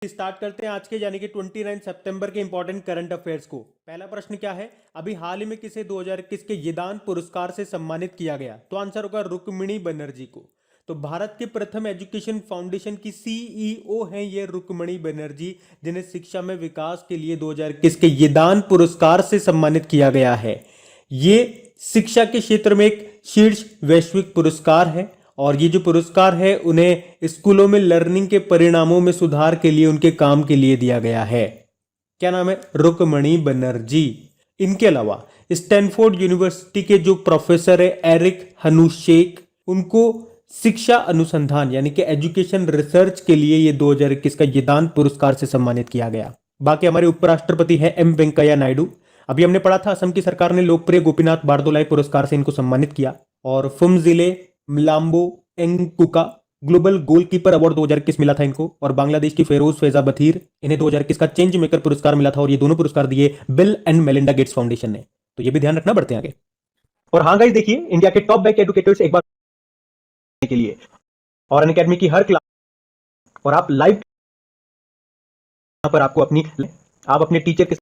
Start करते हैं आज के यानी कि 29 सितंबर के इंपॉर्टेंट करंट अफेयर्स को। पहला प्रश्न क्या है, अभी हाल ही में किसे 2021 के यदान पुरस्कार से सम्मानित किया गया? तो आंसर होगा रुक्मिणी बनर्जी को। तो भारत के प्रथम एजुकेशन फाउंडेशन की सीईओ हैं ये रुक्मिणी बनर्जी, जिन्हें शिक्षा में विकास के लिए 2021 के यदान पुरस्कार से सम्मानित किया गया है। ये शिक्षा के क्षेत्र में एक शीर्ष वैश्विक पुरस्कार है और ये जो पुरस्कार है उन्हें स्कूलों में लर्निंग के परिणामों में सुधार के लिए उनके काम के लिए दिया गया है। क्या नाम है? रुक्मिणी बनर्जी। इनके अलावा स्टैनफोर्ड यूनिवर्सिटी के जो प्रोफेसर है एरिक हनुशेक, उनको शिक्षा अनुसंधान यानी कि एजुकेशन रिसर्च के लिए ये 2021 का यदान पुरस्कार से सम्मानित किया गया। बाकी हमारे उपराष्ट्रपति है एम वेंकैया नायडू। अभी हमने पढ़ा था असम की सरकार ने लोकप्रिय गोपीनाथ बारदोलाई पुरस्कार से इनको सम्मानित किया। और फुम जिले मिलाम्बो एंकुका ग्लोबल गोलकीपर अवार्ड 2021 मिला था इनको। और बांग्लादेश की फेरोज फैजा बथीर, इन्हें 2021 का चेंज मेकर पुरस्कार मिला था और ये दोनों पुरस्कार दिए bill and Melinda Gates foundation ने। तो ये भी ध्यान रखना, बढ़ते आगे। और हाँ गाइस, देखिए इंडिया के टॉप बैंक एडुकेटर्स एक बार के लिए और अनअकैडमी की हर क्लास और आप लाइव पर आपको आप अपने टीचर के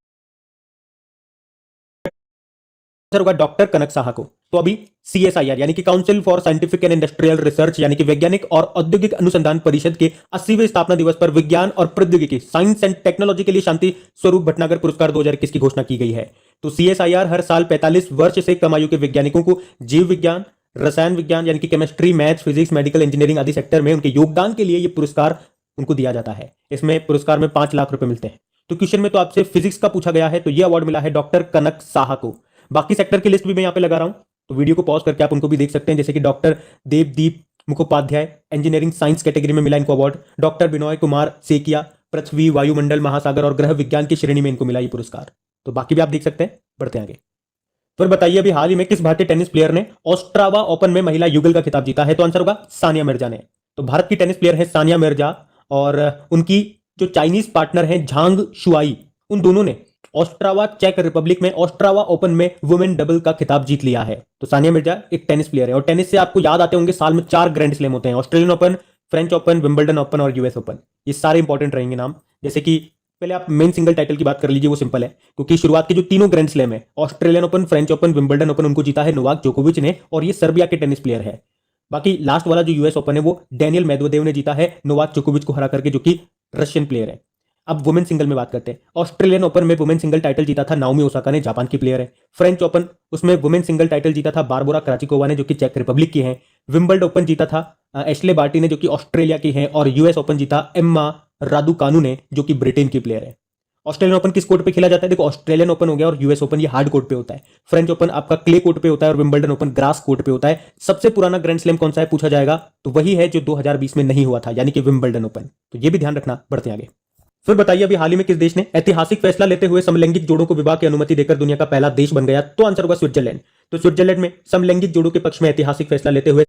होगा डॉक्टर कनक साहा को। तो अभी CSIR यानी कि council for scientific and industrial research यानी कि वैज्ञानिक और औद्योगिक अनुसंधान परिषद के 80वें स्थापना दिवस पर विज्ञान और प्रौद्योगिकी साइंस एंड टेक्नोलॉजी के लिए शांति स्वरूप भटनागर पुरस्कार 2021 की घोषणा की गई है। तो CSIR हर साल 45 वर्ष से कम आयु के वैज्ञानिकों को जीव विज्ञान, रसायन विज्ञान यानी कि chemistry, maths, physics, medical engineering आदि सेक्टर में उनके योगदान के लिए यह पुरस्कार उनको दिया जाता है। इसमें पुरस्कार में 5 लाख रुपए मिलते हैं। तो क्वेश्चन में तो आपसे फिजिक्स का पूछा गया है, तो यह अवार्ड मिला है डॉक्टर कनक साहा को। बाकी सेक्टर की लिस्ट भी मैं यहां पे लगा रहा हूं, तो वीडियो को पॉज करके आप उनको भी देख सकते हैं। जैसे कि doctor Devdeep Mukhopadhyay, engineering science category में मिला इनको अवार्ड। डॉक्टर विनोय कुमार सेकिया, पृथ्वी, वायुमंडल, महासागर और ग्रह विज्ञान की श्रेणी में इनको मिला ये पुरस्कार। तो बाकी भी आप देख सकते हैं, बढ़ते आगे। फिर बताइए अभी हाल ही में किस भारतीय टेनिस प्लेयर ने ऑस्ट्रावा ओपन में महिला युगल का खिताब जीता है? तो आंसर होगा सानिया मिर्जा ने। तो भारत की टेनिस प्लेयर है सानिया मिर्जा और उनकी जो चाइनीज पार्टनर है झांग शुआई, उन दोनों ने ऑस्ट्रावा चेक रिपब्लिक में ऑस्ट्रावा ओपन में वुमेन डबल का खिताब जीत लिया है। तो सानिया मिर्जा एक टेनिस प्लेयर है और टेनिस से आपको याद आते होंगे साल में 4 ग्रैंड स्लैम होते हैं, Australian open, French open, Wimbledon open और यूएस ओपन। ये सारे इंपॉर्टेंट रहेंगे नाम। जैसे कि पहले आप मेन सिंगल टाइटल की बात कर लीजिए, वो सिंपल है क्योंकि शुरुआत के जो तीनों ग्रैंड स्लैम है Australian open, French open, Wimbledon open, उनको जीता है नोवाक जोकोविच ने और ये सर्बिया के टेनिस प्लेयर है। बाकी लास्ट वाला जो यूएस ओपन है वो डेनियल मेदवेदेव ने जीता है नोवाक जोकोविच को हरा करके, जो कि रशियन प्लेयर है। अब वुमेन सिंगल में बात करते हैं। ऑस्ट्रेलियन ओपन में वुमेन सिंगल टाइटल जीता था नाओमी ओसाका ने, जापान की प्लेयर है। फ्रेंच ओपन उसमें वुमेन सिंगल टाइटल जीता था बारबोरा क्राचिकोवा ने, जो कि चेक रिपब्लिक की है। विंबल्ड ओपन जीता था एश्ले बार्टी ने, जो कि ऑस्ट्रेलिया की है। और यूएस ओपन जीता एम्मा रादुकानु ने, जो कि ब्रिटेन की प्लेयर है। ऑस्ट्रेलियन ओपन किस कोर्ट पे खेला जाता है? देखो, ऑस्ट्रेलियन ओपन हो गया और यूएस ओपन ये हार्ड कोर्ट पे होता है। फ्रेंच ओपन आपका क्ले कोर्ट पे होता है और विंबलडन ओपन ग्रास कोर्ट पे होता है। सबसे पुराना ग्रैंड स्लैम कौन सा है पूछा जाएगा, तो वही है जो 2020 में नहीं हुआ था, यानी कि विंबलडन ओपन। तो ये भी ध्यान रखना, बढ़ते आगे। फिर बताइए अभी हाल ही में किस देश ने ऐतिहासिक फैसला लेते हुए समलैंगिक जोड़ों को विवाह की अनुमति देकर दुनिया का पहला देश बन गया? तो आंसर होगा स्विट्जरलैंड। तो स्विट्जरलैंड में समलैंगिक जोड़ों के पक्ष में ऐतिहासिक फैसला लेते हुए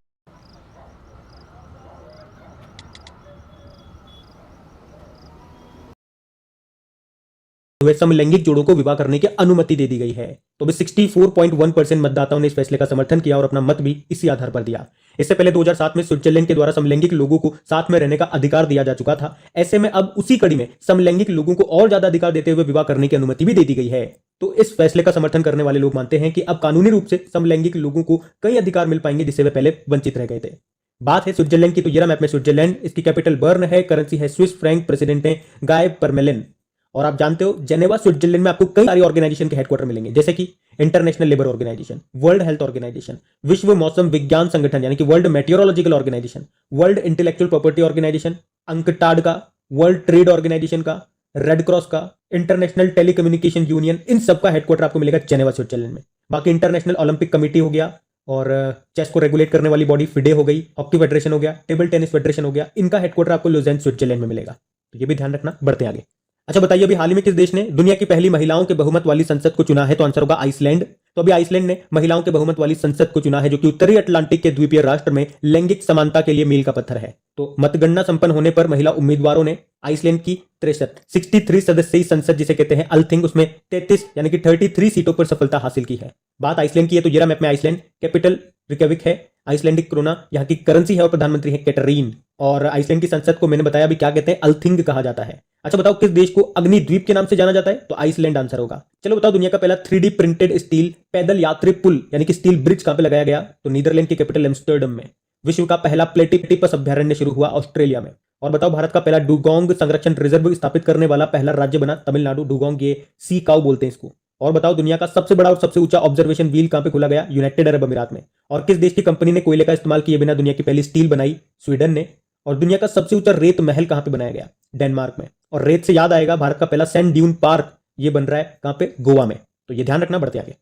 समलैंगिक जोड़ों को विवाह करने की अनुमति दे दी गई है। तो भी 64.1% मतदाताओं ने इस फैसले का समर्थन किया और अपना मत भी इसी आधार पर दिया। इससे पहले 2007 में स्विट्जरलैंड के द्वारा समलैंगिक लोगों को साथ में रहने का अधिकार दिया जा चुका था। ऐसे में अब उसी कड़ी में समलैंगिक लोगों को और ज्यादा अधिकार देते हुए विवाह करने की अनुमति भी दे दी गई है। तो इस फैसले का समर्थन करने वाले लोग मानते हैं कि अब कानूनी रूप से समलैंगिक लोगों को कई अधिकार मिल पाएंगे जिससे वे पहले वंचित रह गए थे। बात है स्विट्जरलैंड की, तो ये मैप में स्विट्जरलैंड, इसकी कैपिटल बर्न है, करेंसी है स्विस फ्रैंक, प्रेसिडेंट है गाय परमेलिन। और आप जानते हो जेनेवा स्विट्जरलैंड में आपको कई सारी ऑर्गेनाइजेशन के हेडक्वार्टर मिलेंगे, जैसे कि International Labour Organization, World Health Organization, विश्व मौसम विज्ञान संगठन यानी कि World Meteorological Organization, World Intellectual Property Organization, UNCTAD का, वर्ल्ड ट्रेड ऑर्गेनाइजेशन का, रेड क्रॉस का, इंटरनेशनल टेलीकम्युनिकेशन यूनियन, इन सबका हेडक्वार्टर आपको मिलेगा जेनेवा स्विट्जरलैंड में। बाकी इंटरनेशनल ओलंपिक कमेटी हो गया और चेस को रेगुलेट करने वाली बॉडी फिडे हो गई, हॉकी फेडरेशन हो गया, टेबल टेनिस फेडरेशन हो गया, इनका हेडक्वार्टर आपको लुज़ेन स्विट्जरलैंड में मिलेगा। तो ये भी ध्यान रखना, बढ़ते आगे। अच्छा बताइए अभी हाल ही में किस देश ने दुनिया की पहली महिलाओं के बहुमत वाली संसद को चुना है? तो आंसर होगा आइसलैंड। तो अभी आइसलैंड ने महिलाओं के बहुमत वाली संसद को चुना है, जो कि उत्तरी अटलांटिक के द्वीपीय राष्ट्र में लैंगिक समानता के लिए मील का पत्थर है। तो मतगणना संपन्न होने पर महिला उम्मीदवारों ने आइसलैंड की 63 सदस्यीय संसद जिसे कहते हैं अल्थिंग, उसमें 33 यानी कि 33 सीटों पर सफलता हासिल की है। बात आइसलैंड की है तो ये मैप में आइसलैंड, कैपिटल रिकविक है, आइसलैंडिक क्रोना यहाँ की करेंसी है और प्रधानमंत्री है कैटरीन। और आइसलैंड की संसद को मैंने बताया अभी क्या कहते हैं, अल्थिंग कहा जाता है। अच्छा बताओ किस देश को अग्निद्वीप के नाम से जाना जाता है? तो आइसलैंड आंसर होगा। चलो बताओ दुनिया का पहला 3D प्रिंटेड स्टील पैदल यात्री पुल यानी कि स्टील ब्रिज कहां पे लगाया गया? तो नीदरलैंड की कैपिटल एम्स्टर्डम में। विश्व का पहला प्लेटिपस अभ्यारण्य शुरू हुआ ऑस्ट्रेलिया में। और बताओ भारत का पहला डुगोंग संरक्षण रिजर्व स्थापित करने वाला पहला राज्य बना तमिलनाडु। डुगोंग ये सी काउ बोलते हैं इसको। और बताओ दुनिया का सबसे बड़ा और सबसे ऊंचा ऑब्जर्वेशन व्हील कहां पे खोला गया? यूनाइटेड अरब अमीरात में। और किस देश की कंपनी ने कोयले का इस्तेमाल किए बिना दुनिया की पहली स्टील बनाई? स्वीडन ने। और दुनिया का सबसे ऊंचा रेत महल कहां पे बनाया गया? डेनमार्क में। और रेत से याद आएगा भारत का पहला सैंड ड्यून पार्क ये बन रहा है कहां पे? गोवा में। तो ये ध्यान रखना, बढ़ते आगे।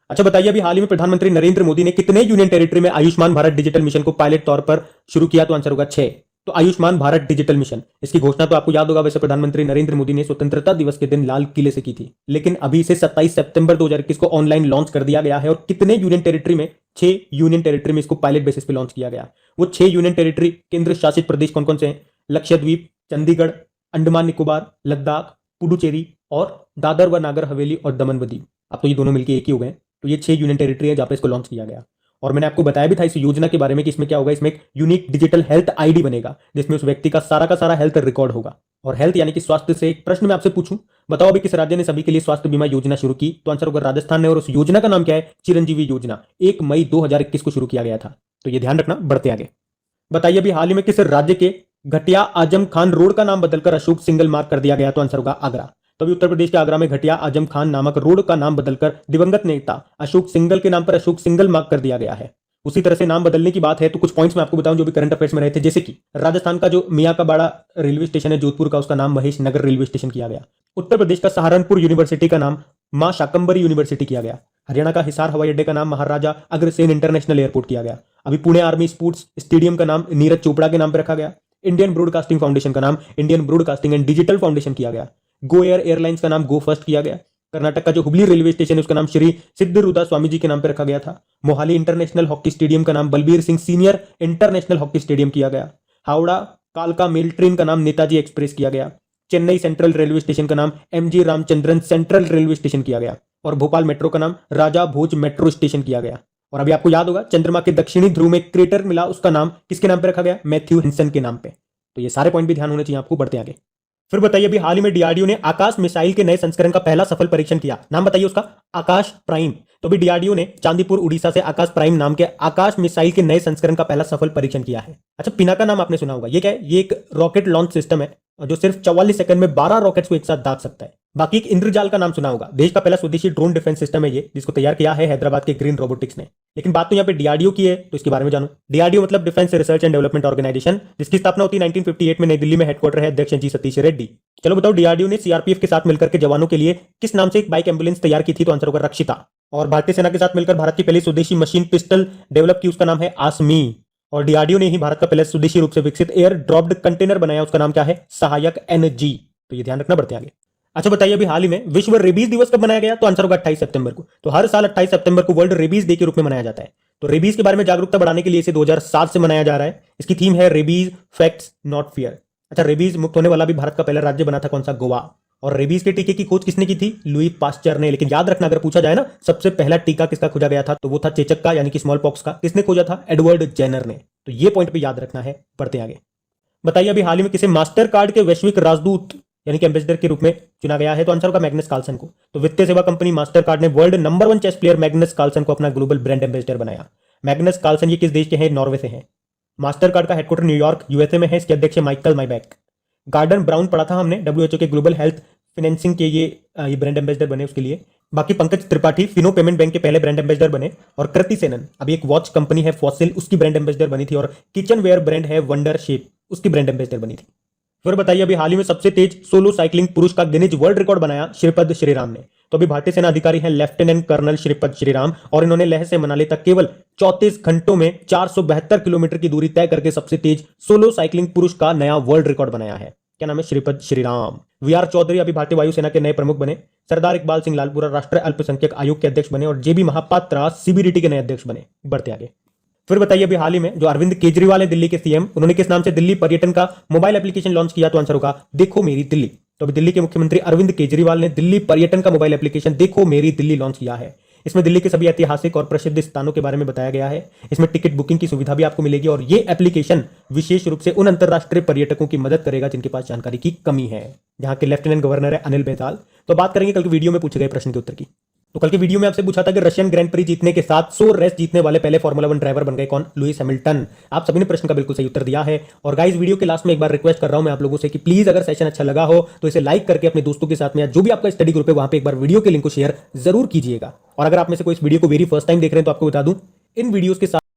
अच्छा बताइए अभी हाल ही में प्रधानमंत्री नरेंद्र मोदी ने कितने यूनियन टेरिटरी में आयुष्मान भारत डिजिटल मिशन को पायलट तौर पर शुरू किया? तो आंसर होगा 6। तो आयुष्मान भारत डिजिटल मिशन, इसकी घोषणा तो आपको याद होगा वैसे प्रधानमंत्री नरेंद्र मोदी ने स्वतंत्रता दिवस के दिन लाल किले से की थी, लेकिन अभी इसे 27 सितंबर 2021 को ऑनलाइन लॉन्च कर दिया गया है। और कितने यूनियन टेरिटरी में? 6 यूनियन टेरिटरी में इसको पायलट बेसिस पे लॉन्च किया गया। वो 6 यूनियन टेरिटरी केंद्र शासित प्रदेश कौन कौन से हैं? लक्षद्वीप, चंडीगढ़, अंडमान निकोबार, लद्दाख, पुडुचेरी और दादर व नागर हवेली और दमन व दीव। अब तो ये दोनों मिलकर एक ही हो गए। तो ये 6 यूनियन टेरिटरी है जहां पे इसको लॉन्च किया गया। और मैंने आपको बताया भी था इस योजना के बारे में कि इसमें क्या होगा, इसमें एक यूनिक डिजिटल हेल्थ आईडी बनेगा जिसमें उस व्यक्ति का सारा हेल्थ रिकॉर्ड होगा। और हेल्थ यानी कि स्वास्थ्य से एक प्रश्न मैं आपसे पूछूं, बताओ अभी किस राज्य ने सभी के लिए स्वास्थ्य बीमा योजना शुरू की? तो आंसर होगा राजस्थान ने। और उस योजना का नाम क्या है? चिरंजीवी योजना। 1 मई 2021 को शुरू किया गया था। तो ये ध्यान रखना, बढ़ते आगे। बताइए अभी हाल ही में किस राज्य के घटिया आजम खान रोड का नाम बदलकर अशोक सिंगल मार्ग कर दिया गया? तो आंसर होगा आगरा। तो अभी उत्तर प्रदेश के आगरा में घटिया आजम खान नामक रोड का नाम बदलकर दिवंगत नेता अशोक सिंगल के नाम पर अशोक सिंगल मार्ग कर दिया गया है। उसी तरह से नाम बदलने की बात है तो कुछ पॉइंट्स मैं आपको बताऊं जो भी करंट अफेयर्स में रहे थे, जैसे कि राजस्थान का जो मियां का बाड़ा रेलवे स्टेशन है जोधपुर का, उसका नाम महेश नगर रेलवे स्टेशन किया गया। उत्तर प्रदेश का सहारनपुर यूनिवर्सिटी का नाम मां शाकंबरी यूनिवर्सिटी किया गया। हरियाणा का हिसार हवाई अड्डे का नाम महाराजा अग्रसेन इंटरनेशनल एयरपोर्ट किया गया। अभी पुणे आर्मी स्पोर्ट्स स्टेडियम का नाम नीरज चोपड़ा के नाम पर रखा गया। इंडियन ब्रॉडकास्टिंग फाउंडेशन का नाम Indian broadcasting and digital foundation किया गया। गो एयर एयरलाइंस का नाम गो फर्स्ट किया गया। कर्नाटक का जो हुबली रेलवे स्टेशन है उसका नाम श्री सिद्धरूदा स्वामी जी के नाम पर रखा गया था। मोहाली इंटरनेशनल हॉकी स्टेडियम का नाम Balbir Singh senior international hockey stadium किया गया। हावड़ा कालका मेल ट्रेन का नाम नेताजी एक्सप्रेस किया गया। चेन्नई सेंट्रल रेलवे स्टेशन का नाम MG Ramachandran central railway station किया गया। और भोपाल मेट्रो का नाम राजा भोज मेट्रो स्टेशन किया गया। और अभी आपको याद होगा चंद्रमा के दक्षिणी ध्रुव में क्रेटर मिला, उसका नाम किसके नाम पे रखा गया? मैथ्यू हिंसन के नाम पे। तो ये सारे पॉइंट भी ध्यान होने चाहिए आपको, बढ़ते आगे। फिर बताइए अभी हाल ही में डीआरडीओ ने आकाश मिसाइल के नए संस्करण का पहला सफल परीक्षण किया। नाम बताइए उसका? आकाश प्राइम। तो अभी डीआरडीओ ने चांदीपुर उड़ीसा से आकाश प्राइम नाम के आकाश मिसाइल के नए संस्करण का पहला सफल परीक्षण किया है। अच्छा पिनाका नाम आपने सुना होगा, ये क्या है? ये एक रॉकेट लॉन्च सिस्टम है जो सिर्फ 44 सेकंड में 12 रॉकेट्स को एक साथ दाग सकता है। बाकी एक इंद्रजाल का नाम सुना होगा, देश का पहला स्वदेशी ड्रोन डिफेंस सिस्टम है ये, जिसको तैयार किया है हैदराबाद के ग्रीन रोबोटिक्स ने। लेकिन बात तो यहाँ पे डीआरडीओ की है तो इसके बारे में जानो। डीआरडीओ मतलब Defence Research and Development Organisation, जिसकी स्थापना होती है 1958 में नई दिल्ली में। हेडक्वार्टर है अध्यक्ष जी सतीश रेड्डी। चलो बताओ डीआरडीओ ने सीआरपीएफ के साथ मिलकर के जवानों के लिए किस नाम से एक बाइक एम्बुलेंस तैयार की थी? तो आंसर होगा रक्षिता। और भारतीय सेना के साथ मिलकर भारत की पहली स्वदेशी मशीन पिस्टल डेवलप की, उसका नाम है आसमी। और डीआरडीओ ने ही भारत का पहले स्वदेशी रूप से विकसित एयर ड्रॉप्ड कंटेनर बनाया, उसका नाम क्या है? सहायक एनजी। तो ये ध्यान रखना, बढ़ते आगे। अच्छा बताइए अभी हाल ही में विश्व रेबीज दिवस कब मनाया गया? तो आंसर होगा 28 सितंबर को। तो हर साल 28 सितंबर को वर्ल्ड रेबीज डे के रूप में मनाया जाता है। तो रेबीज के बारे में जागरूकता बढ़ाने के लिए इसे 2007 से मनाया जा रहा है। इसकी थीम है रेबीज फैक्ट्स नॉट फियर। अच्छा रेबीज मुक्त होने वाला भी भारत का पहला राज्य बना था, कौन सा? गोवा। और रेबीज के टीके की खोज किसने की थी? लुई पास्चर ने। लेकिन याद रखना अगर पूछा जाए ना सबसे पहला टीका किसका खोजा गया था, तो वो था चेचक का यानी कि स्मॉल पॉक्स का। किसने खोजा था? एडवर्ड जेनर ने। तो ये पॉइंट भी याद रखना है, बढ़ते आगे। बताइए अभी हाल ही में किसे मास्टर कार्ड के वैश्विक राजदूत यानी कि एम्बेसडर के रूप में चुना गया है? तो आंसर होगा मैग्नस कार्लसन को। तो वित्तीय सेवा कंपनी मास्टर कार्ड ने world number 1 chess player Magnus Carlsen को अपना ग्लोबल ब्रांड एम्बेसडर बनाया। मैग्नस कार्लसन ये किस देश के हैं? नॉर्वे से हैं। मास्टर कार्ड का हेडक्वार्टर न्यूयॉर्क यूएसए में है। इसके अध्यक्ष माइकल माइबैक। गार्डन ब्राउन पढ़ा था हमने, डब्ल्यूएचओ के ग्लोबल हेल्थ फाइनेंसिंग के ये ब्रांड एम्बेसडर बने उसके लिए। बाकी पंकज त्रिपाठी फिनो पेमेंट बैंक के पहले ब्रांड एम्बेसडर बने। और कृति सेनन अभी एक वॉच कंपनी है फॉसिल, उसकी ब्रांड एम्बेसडर बनी थी। और किचन वेयर ब्रांड है वंडर शेप, उसकी ब्रांड एम्बेसडर बनी थी। फिर बताइए अभी हाल ही में सबसे तेज सोलो साइकिलिंग पुरुष का गिनीज वर्ल्ड रिकॉर्ड बनाया श्रीपद श्रीराम ने। तो अभी भारतीय सेना अधिकारी हैं लेफ्टिनेंट कर्नल श्रीपद श्रीराम, और इन्होंने लेह से मनाली तक केवल 34 घंटों में 472 किलोमीटर की दूरी तय करके सबसे तेज सोलो साइकिलिंग पुरुष का नया वर्ल्ड रिकॉर्ड बनाया है। क्या नाम है? श्रीपद श्रीराम। वीआर चौधरी अभी भारतीय वायुसेना के नए प्रमुख बने। सरदार इकबाल सिंह लालपुरा राष्ट्रीय अल्पसंख्यक आयोग के अध्यक्ष बने। और जेबी महापात्रा सीबीडीटी के नए अध्यक्ष बने। बढ़ते आगे। फिर बताइए अभी हाल ही में जो अरविंद केजरीवाल है दिल्ली के सीएम, उन्होंने किस नाम से दिल्ली पर्यटन का मोबाइल एप्लीकेशन लॉन्च किया? तो आंसर होगा देखो मेरी दिल्ली। तो अभी दिल्ली के मुख्यमंत्री अरविंद केजरीवाल ने दिल्ली पर्यटन का मोबाइल एप्लीकेशन देखो मेरी दिल्ली लॉन्च किया है। इसमें दिल्ली के सभी ऐतिहासिक और प्रसिद्ध स्थानों के बारे में बताया गया है। इसमें टिकट बुकिंग की सुविधा भी आपको मिलेगी और ये एप्लीकेशन विशेष रूप से उन अंतरराष्ट्रीय पर्यटकों की मदद करेगा जिनके पास जानकारी की कमी है। जहां के लेफ्टिनेंट गवर्नर है अनिल बैताल। तो बात करेंगे कल की वीडियो में पूछे गए प्रश्न के उत्तर की। तो कल की वीडियो में आपसे पूछा था कि रशियन ग्रैंड प्री जीतने के साथ 100 रेस जीतने वाले पहले फार्मूला 1 ड्राइवर बन गए कौन? Lewis Hamilton. आप सभी ने प्रश्न का बिल्कुल सही उत्तर दिया है। और गाइस वीडियो के लास्ट में एक बार रिक्वेस्ट कर रहा हूं मैं आप लोगों से कि प्लीज अगर सेशन अच्छा लगा हो तो इसे लाइक करके अपने दोस्तों के साथ में या जो भी आपका स्टडी ग्रुप है वहां पे एक बार वीडियो के लिंक को शेयर जरूर कीजिएगा। और अगर आप में से कोई इस वीडियो को वेरी फर्स्ट टाइम देख रहे हैं तो आपको बता दूं इन वीडियोस के साथ